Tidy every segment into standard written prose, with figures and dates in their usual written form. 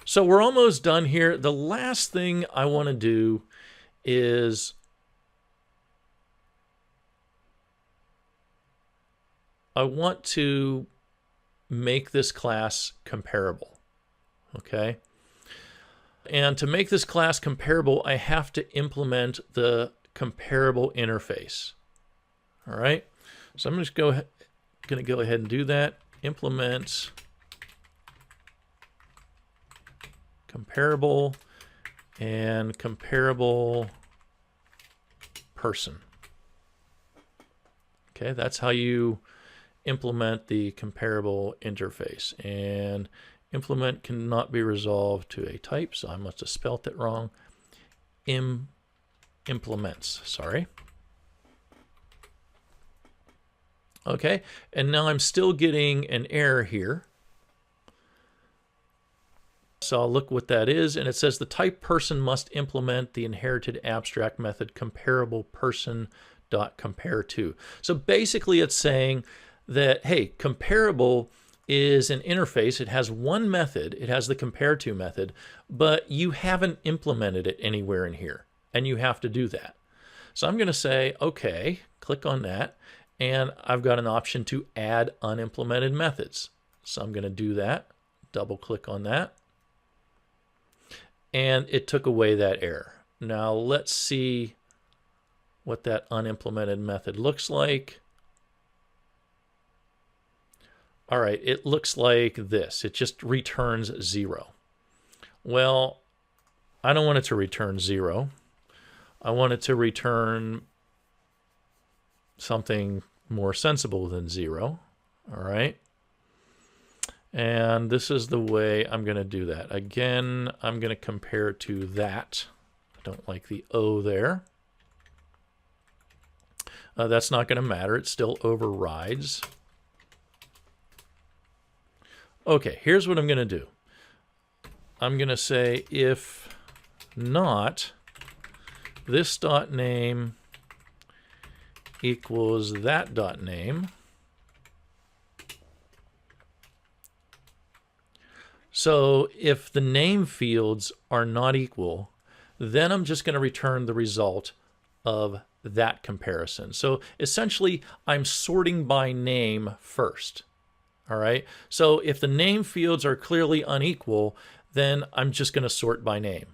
So we're almost done here. The last thing I want to do is I want to make this class comparable, okay? And to make this class comparable, I have to implement the comparable interface, all right? So I'm just going to go ahead and do that. Implement comparable and comparable person. Okay, that's how you implement the comparable interface. And implement cannot be resolved to a type, so I must have spelt it wrong. Implements, sorry. Okay, and now I'm still getting an error here. So I'll look what that is, and it says the type person must implement the inherited abstract method comparable person.compare_to. So basically it's saying that, hey, comparable is an interface. It has one method. It has the compare_to method, but you haven't implemented it anywhere in here, and you have to do that. So I'm going to say, okay, click on that, and I've got an option to add unimplemented methods. So I'm going to do that, double click on that, and it took away that error. Now let's see what that unimplemented method looks like. All right, it looks like this. It just returns 0. Well, I don't want it to return 0. I want it to return something more sensible than 0. All right. And this is the way I'm going to do that. Again, I'm going to compare to that. I don't like the O there. That's not going to matter. It still overrides. Okay, here's what I'm going to do. I'm going to say if not this dot name equals that dot name. So if the name fields are not equal, then I'm just going to return the result of that comparison. So essentially, I'm sorting by name first. All right. So if the name fields are clearly unequal, then I'm just going to sort by name.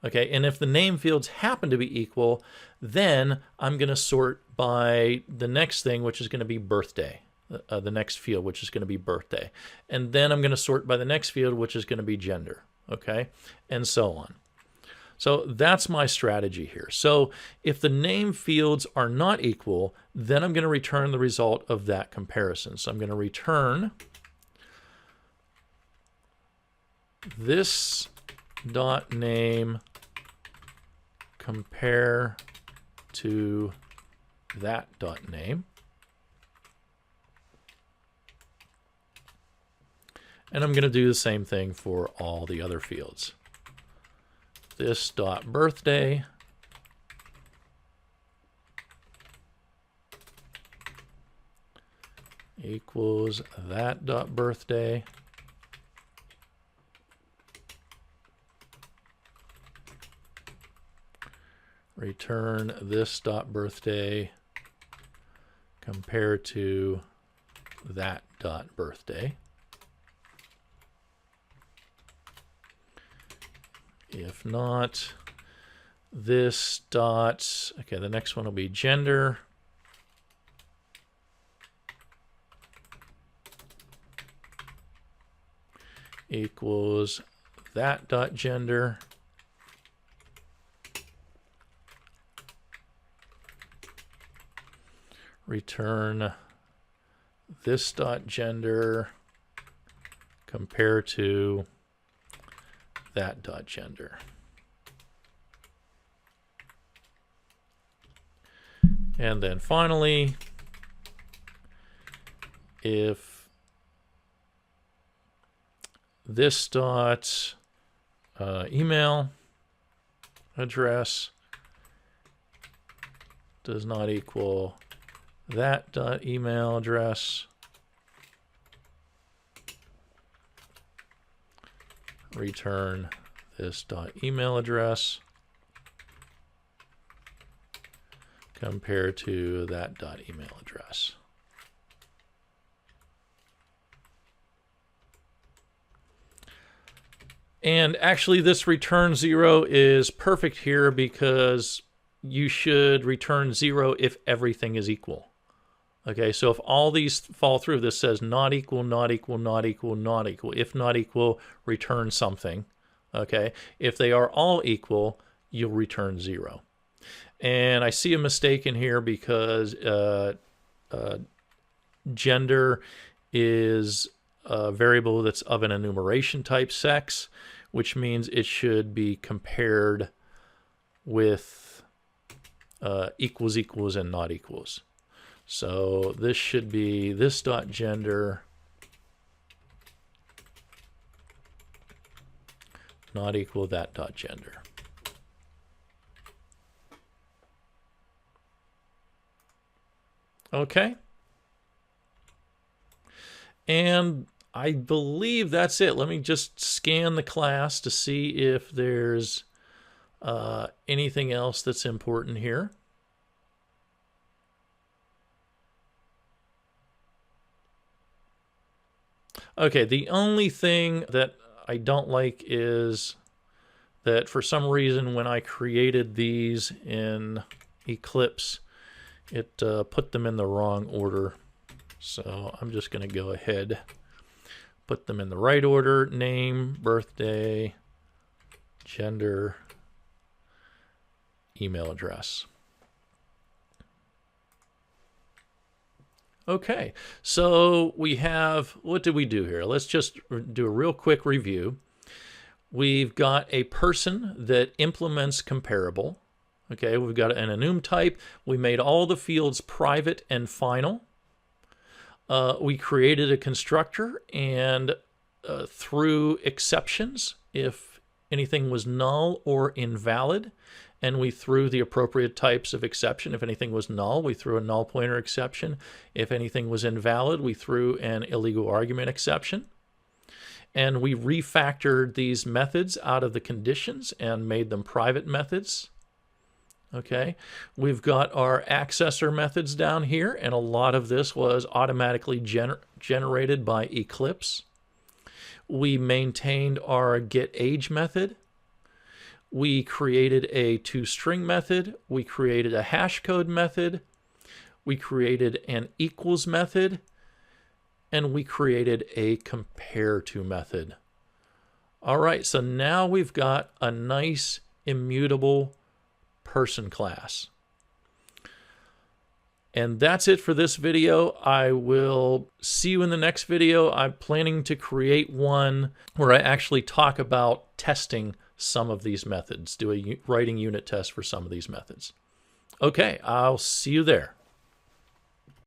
Okay. And if the name fields happen to be equal, then I'm going to sort by the next thing, which is going to be birthday. The next field, which is going to be birthday. And then I'm going to sort by the next field, which is going to be gender. Okay. And so on. So that's my strategy here. So if the name fields are not equal, then I'm going to return the result of that comparison. So I'm going to return this dot name compare to that dot name. And I'm going to do the same thing for all the other fields. This dot birthday equals that dot birthday. Return this dot birthday compared to that dot birthday. If not, this dot, okay, the next one will be gender. Equals that dot gender. Return this dot gender compare to that dot gender. And then finally, if this dot email address does not equal that dot email address, return this dot email address compared to that dot email address. And actually this return 0 is perfect here because you should return 0 if everything is equal. Okay, so if all these fall through, this says not equal, not equal, not equal, not equal. If not equal, return something. Okay, if they are all equal, you'll return 0. And I see a mistake in here because gender is a variable that's of an enumeration type sex, which means it should be compared with equals, equals, and not equals. So this should be this dot gender not equal that dot gender. Okay. And I believe that's it. Let me just scan the class to see if there's anything else that's important here. Okay, the only thing that I don't like is that for some reason when I created these in Eclipse, it put them in the wrong order. So I'm just going to go ahead, put them in the right order: name, birthday, gender, email address. Okay, so we have, what did we do here? Let's just do a real quick review. We've got a person that implements comparable. Okay, we've got an enum type. We made all the fields private and final. We created a constructor and threw exceptions if anything was null or invalid. And we threw the appropriate types of exception. If anything was null, we threw a null pointer exception. If anything was invalid, we threw an illegal argument exception. And we refactored these methods out of the conditions and made them private methods. Okay, we've got our accessor methods down here, and a lot of this was automatically generated by Eclipse. We maintained our getAge method. We created a toString method. We created a hashcode method. We created an equals method. And we created a compareTo method. All right, so now we've got a nice immutable person class. And that's it for this video. I will see you in the next video. I'm planning to create one where I actually talk about testing some of these methods, do a writing unit test for some of these methods. Okay, I'll see you there.